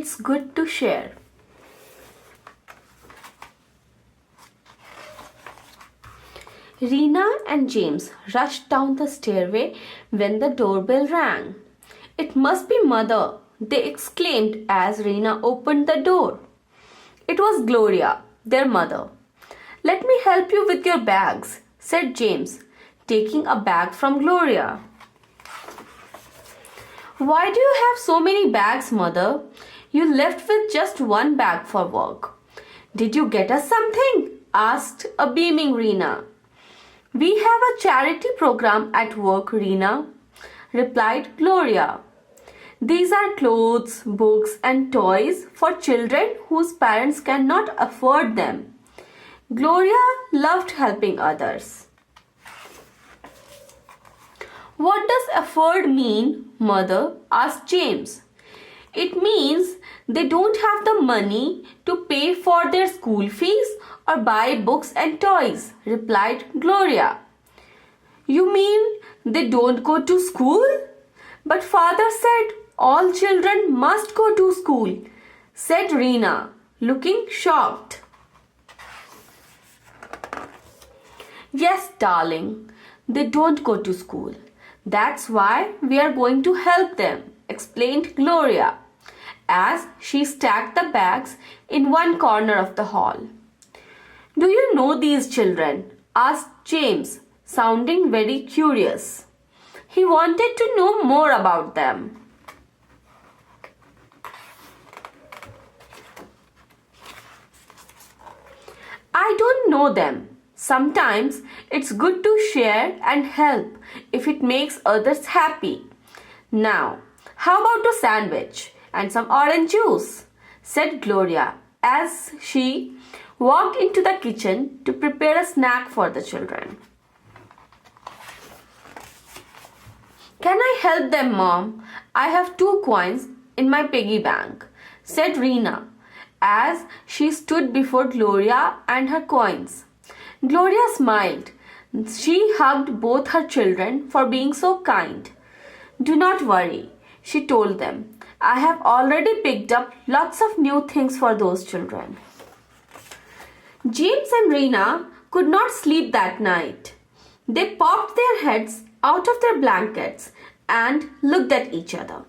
it's good to share. Rina and James rushed down the stairway when the doorbell rang. It must be Mother, they exclaimed as Rina opened the door. It was Gloria, their mother. Let me help you with your bags, said James, taking a bag from Gloria. Why do you have so many bags, Mother? You left with just one bag for work. Did you get us something? Asked a beaming Rina. We have a charity program at work, Rina, replied Gloria. These are clothes, books, and toys for children whose parents cannot afford them. Gloria loved helping others. What does afford mean, Mother? Asked James. It means they don't have the money to pay for their school fees or buy books and toys, replied Gloria. You mean they don't go to school? But Father said all children must go to school, said Rina, looking shocked. Yes, darling, they don't go to school. That's why we are going to help them, explained Gloria, as she stacked the bags in one corner of the hall. Do you know these children? Asked James, sounding very curious. He wanted to know more about them. I don't know them. Sometimes it's good to share and help if it makes others happy. Now, how about a sandwich and some orange juice? Said Gloria as she walked into the kitchen to prepare a snack for the children. Can I help them, Mom? I have 2 coins in my piggy bank, said Rina as she stood before Gloria and her coins. Gloria smiled. She hugged both her children for being so kind. Do not worry, she told them. I have already picked up lots of new things for those children. James and Rina could not sleep that night. They popped their heads out of their blankets and looked at each other.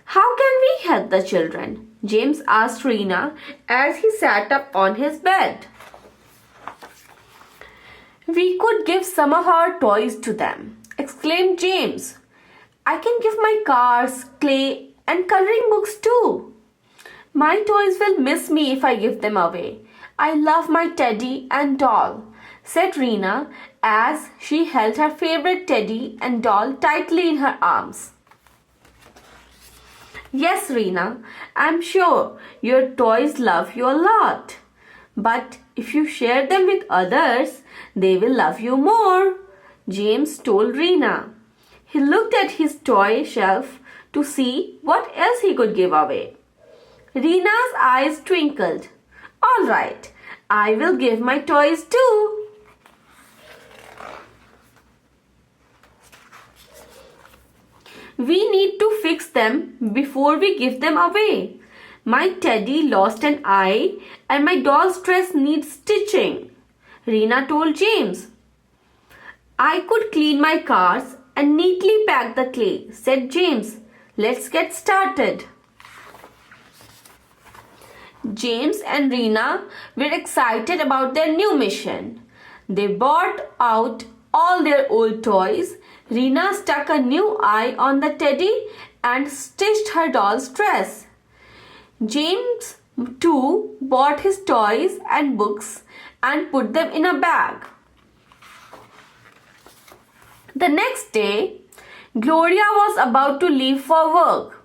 How can we help the children? James asked Rina as he sat up on his bed. We could give some of our toys to them, exclaimed James. I can give my cars, clay, and coloring books too. My toys will miss me if I give them away. I love my teddy and doll, said Rina as she held her favorite teddy and doll tightly in her arms. Yes, Rina, I'm sure your toys love you a lot. But if you share them with others, they will love you more, James told Rina. He looked at his toy shelf to see what else he could give away. Rina's eyes twinkled. All right, I will give my toys too. We need to fix them before we give them away. My teddy lost an eye and my doll's dress needs stitching, Rina told James. I could clean my cars and neatly pack the clay, said James. Let's get started. James and Rina were excited about their new mission. They brought out all their old toys. Rina stuck a new eye on the teddy and stitched her doll's dress. James too bought his toys and books and put them in a bag. The next day, Gloria was about to leave for work.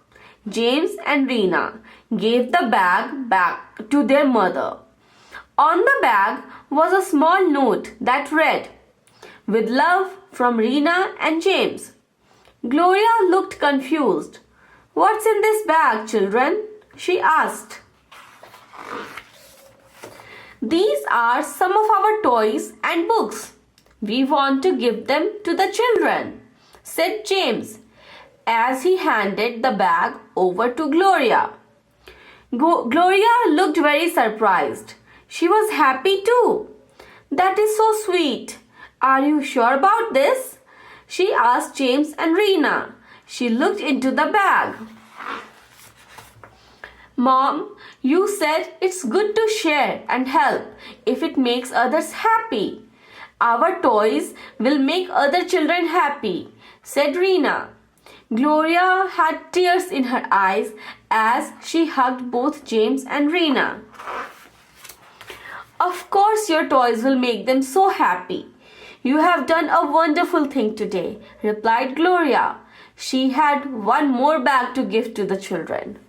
James and Rina gave the bag back to their mother. On the bag was a small note that read, "With love from Rina and James." Gloria looked confused. What's in this bag, children? She asked. These are some of our toys and books. We want to give them to the children, said James as he handed the bag over to Gloria. Gloria looked very surprised. She was happy too. That is so sweet. Are you sure about this? She asked James and Rina. She looked into the bag. Mom, you said it's good to share and help if it makes others happy. Our toys will make other children happy, said Rina. Gloria had tears in her eyes as she hugged both James and Rina. Of course, your toys will make them so happy. You have done a wonderful thing today, replied Gloria. She had one more bag to give to the children.